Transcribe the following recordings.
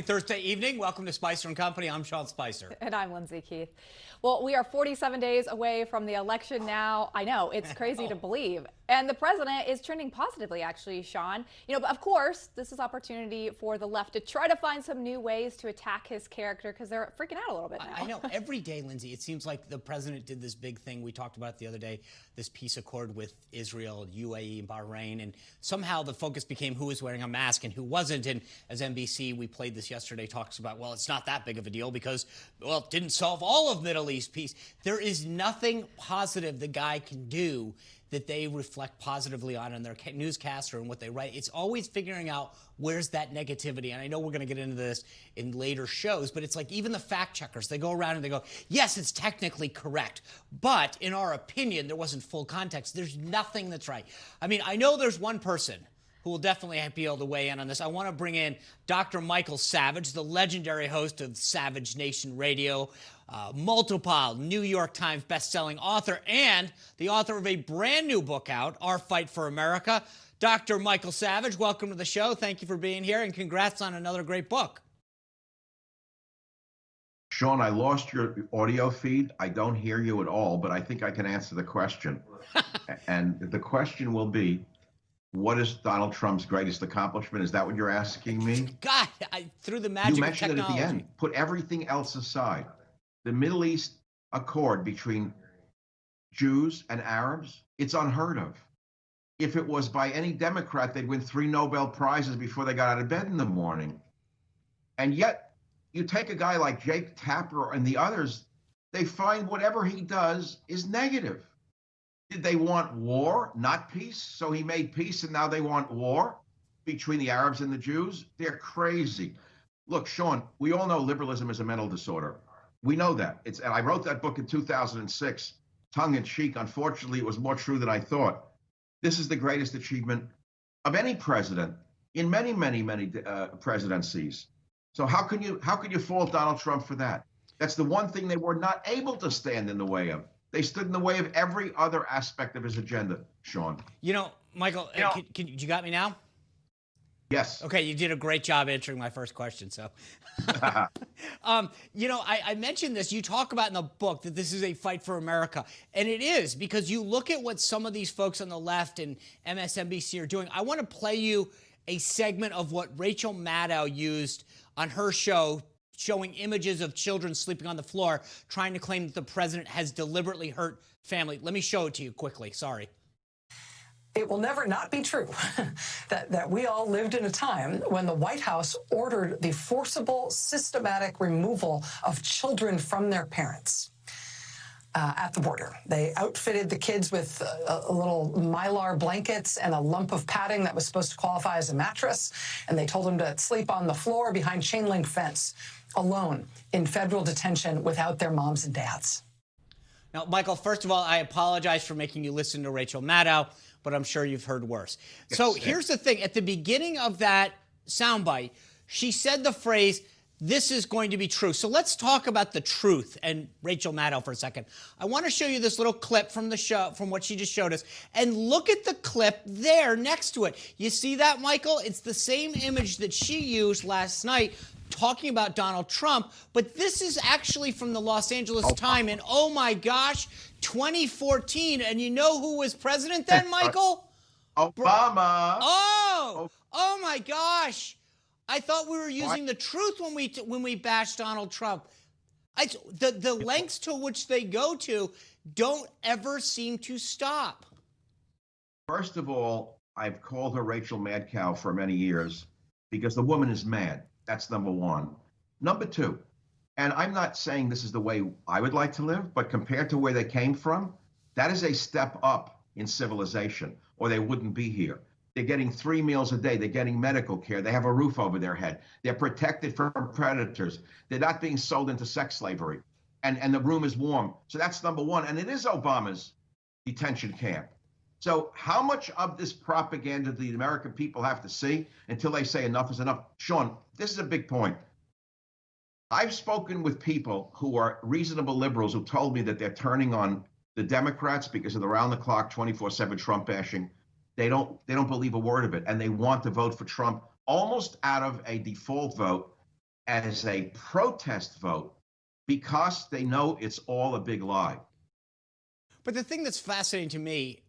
Thursday evening. Welcome to Spicer and Company. I'm Sean Spicer. And I'm Lindsay Keith. Well, we are 47 days away from the election now. I know, it's crazy to believe. And the president is trending positively, actually, Sean. But of course, this is opportunity for the left to try to find some new ways to attack his character because they're freaking out a little bit now. I know. Every day, Lindsay, it seems like the president did this big thing we talked about the other day, this peace accord with Israel, UAE, and Bahrain. And somehow the focus became who was wearing a mask and who wasn't. And as NBC, we played this yesterday, talks about, well, it's not that big of a deal because, well, it didn't solve all of Middle East peace. There is nothing positive the guy can do that they reflect positively on in their newscaster and what they write. It's always figuring out where's that negativity. And I know we're going to get into this in later shows, but it's like even the fact checkers, they go around and they go, yes, it's technically correct, but in our opinion, there wasn't full context. There's nothing that's right. I mean, I know there's one person who will definitely be able to weigh in on this. I want to bring in Dr. Michael Savage, the legendary host of Savage Nation Radio, multiple New York Times bestselling author, and the author of a brand new book out, Our Fight for America. Dr. Michael Savage, welcome to the show. Thank you for being here, and congrats on another great book. Sean, I lost your audio feed. I don't hear you at all, but I think I can answer the question. And the question will be, what is Donald Trump's greatest accomplishment? Is that what you're asking me? God, through the magic of technology. You mentioned it at the end. Put everything else aside. The Middle East accord between Jews and Arabs, it's unheard of. If it was by any Democrat, they'd win 3 Nobel Prizes before they got out of bed in the morning. And yet, you take a guy like Jake Tapper and the others, they find whatever he does is negative. Did they want war, not peace? So he made peace and now they want war between the Arabs and the Jews? They're crazy. Look, Sean, we all know liberalism is a mental disorder. We know that. And I wrote that book in 2006, tongue in cheek. Unfortunately, it was more true than I thought. This is the greatest achievement of any president in many, many, many presidencies. So how can you fault Donald Trump for that? That's the one thing they were not able to stand in the way of. They stood in the way of every other aspect of his agenda, Sean. Michael, you got me now? Yes. Okay, you did a great job answering my first question. So, I mentioned this. You talk about in the book that this is a fight for America. And it is, because you look at what some of these folks on the left and MSNBC are doing. I want to play you a segment of what Rachel Maddow used on her show, showing images of children sleeping on the floor, trying to claim that the president has deliberately hurt family. Let me show it to you quickly. Sorry. It will never not be true that we all lived in a time when the White House ordered the forcible, systematic removal of children from their parents at the border. They outfitted the kids with little Mylar blankets and a lump of padding that was supposed to qualify as a mattress, and they told them to sleep on the floor behind chain link fence, alone in federal detention without their moms and dads. Now, Michael, first of all, I apologize for making you listen to Rachel Maddow, but I'm sure you've heard worse. So here's the thing. At the beginning of that soundbite, she said the phrase, "This is going to be true." So let's talk about the truth and Rachel Maddow for a second. I want to show you this little clip from the show, from what she just showed us. And look at the clip there next to it. You see that, Michael? It's the same image that she used last night talking about Donald Trump, but this is actually from the Los Angeles Times, and oh my gosh, 2014, and you know who was president then, Michael? Obama. Oh my gosh. I thought we were using the truth when we bashed Donald Trump. The lengths to which they go to don't ever seem to stop. First of all, I've called her Rachel Mad Cow for many years because the woman is mad. That's number one. Number two, and I'm not saying this is the way I would like to live, but compared to where they came from, that is a step up in civilization, or they wouldn't be here. They're getting 3 meals a day. They're getting medical care. They have a roof over their head. They're protected from predators. They're not being sold into sex slavery. And the room is warm. So that's number one. And it is Obama's detention camp. So how much of this propaganda do the American people have to see until they say enough is enough? Sean, this is a big point. I've spoken with people who are reasonable liberals who told me that they're turning on the Democrats because of the round-the-clock 24/7 Trump bashing. They don't believe a word of it, and they want to vote for Trump almost out of a default vote as a protest vote because they know it's all a big lie. But the thing that's fascinating to me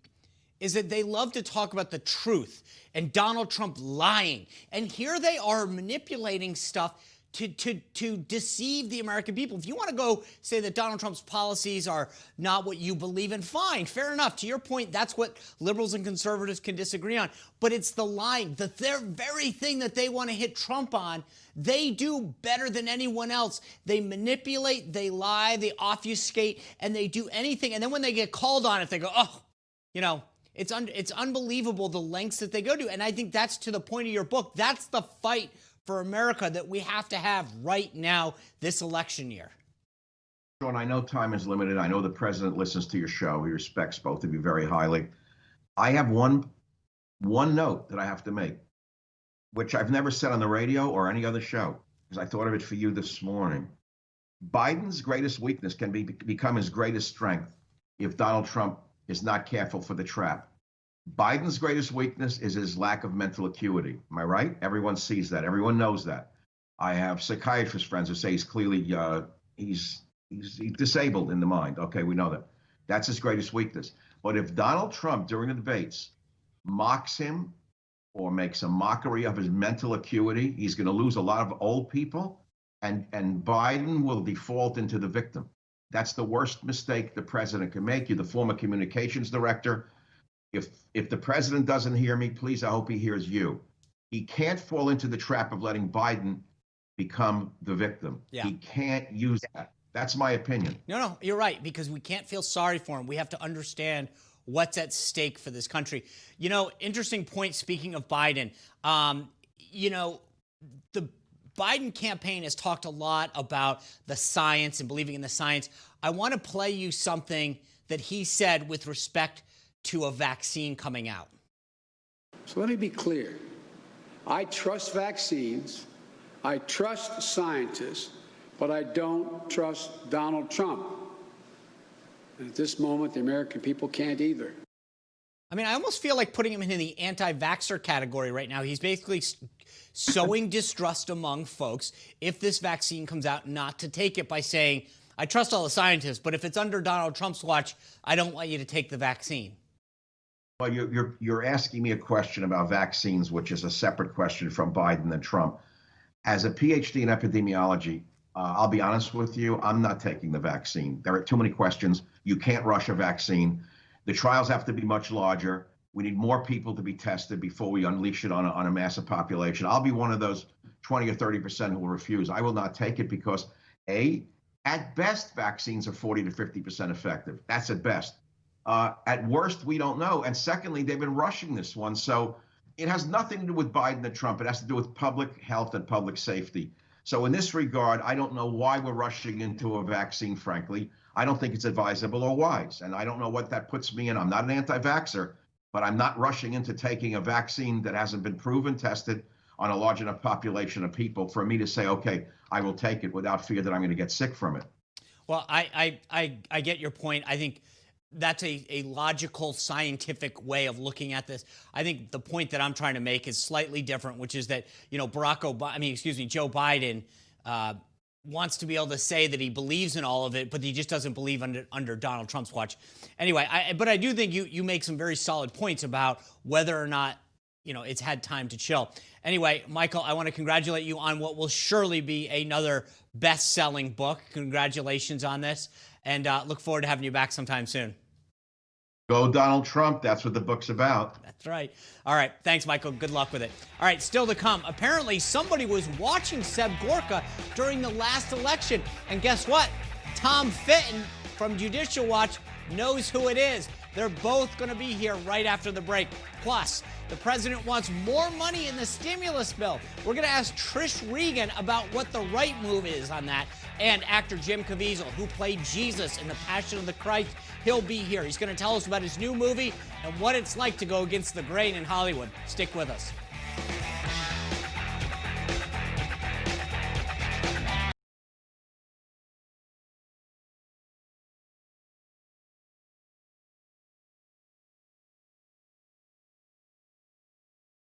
is that they love to talk about the truth and Donald Trump lying. And here they are manipulating stuff to deceive the American people. If you want to go say that Donald Trump's policies are not what you believe in, fine, fair enough. To your point, that's what liberals and conservatives can disagree on. But it's the lying, the very thing that they want to hit Trump on. They do better than anyone else. They manipulate, they lie, they obfuscate, and they do anything. And then when they get called on it, they go, oh, you know, it's unbelievable the lengths that they go to. And I think that's to the point of your book. That's the fight for America that we have to have right now, this election year. Sean, I know time is limited. I know the president listens to your show. He respects both of you very highly. I have one note that I have to make, which I've never said on the radio or any other show, because I thought of it for you this morning. Biden's greatest weakness can become his greatest strength if Donald Trump is not careful for the trap. Biden's greatest weakness is his lack of mental acuity. Am I right? Everyone sees that. Everyone knows that. I have psychiatrist friends who say he's clearly he's disabled in the mind. Okay, we know that. That's his greatest weakness. But if Donald Trump during the debates mocks him or makes a mockery of his mental acuity, he's going to lose a lot of old people, and Biden will default into the victim. That's the worst mistake the president can make. You're the former communications director. If the president doesn't hear me, please, I hope he hears you. He can't fall into the trap of letting Biden become the victim. Yeah. He can't use that. That's my opinion. No, you're right, because we can't feel sorry for him. We have to understand what's at stake for this country. You know, interesting point, speaking of Biden. You know, the Biden campaign has talked a lot about the science and believing in the science. I want to play you something that he said with respect to a vaccine coming out. So let me be clear. I trust vaccines, I trust scientists, but I don't trust Donald Trump. And at this moment, the American people can't either. I mean, I almost feel like putting him into the anti-vaxxer category right now. He's basically sowing distrust among folks if this vaccine comes out not to take it by saying, I trust all the scientists, but if it's under Donald Trump's watch, I don't want you to take the vaccine. Well, you're asking me a question about vaccines, which is a separate question from Biden and Trump. As a PhD in epidemiology, I'll be honest with you, I'm not taking the vaccine. There are too many questions. You can't rush a vaccine. The trials have to be much larger. We need more people to be tested before we unleash it on a massive population. I'll be one of those 20 or 30% who will refuse. I will not take it because, at best, vaccines are 40 to 50% effective. That's at best. At worst, we don't know. And secondly, they've been rushing this one. So it has nothing to do with Biden and Trump. It has to do with public health and public safety. So in this regard, I don't know why we're rushing into a vaccine, frankly. I don't think it's advisable or wise. And I don't know what that puts me in. I'm not an anti-vaxxer, but I'm not rushing into taking a vaccine that hasn't been proven, tested on a large enough population of people for me to say, okay, I will take it without fear that I'm going to get sick from it. Well, I get your point. I think that's a logical, scientific way of looking at this. I think the point that I'm trying to make is slightly different, which is that, you know, Joe Biden wants to be able to say that he believes in all of it, but he just doesn't believe under Donald Trump's watch. Anyway, but I do think you make some very solid points about whether or not, you know, it's had time to chill. Anyway, Michael, I want to congratulate you on what will surely be another best-selling book. Congratulations on this, and look forward to having you back sometime soon. Go Donald Trump. That's what the book's about. That's right. All right. Thanks, Michael. Good luck with it. All right. Still to come. Apparently, somebody was watching Seb Gorka during the last election. And guess what? Tom Fitton from Judicial Watch knows who it is. They're both going to be here right after the break. Plus, the president wants more money in the stimulus bill. We're going to ask Trish Regan about what the right move is on that. And actor Jim Caviezel, who played Jesus in The Passion of the Christ, he'll be here. He's going to tell us about his new movie and what it's like to go against the grain in Hollywood. Stick with us.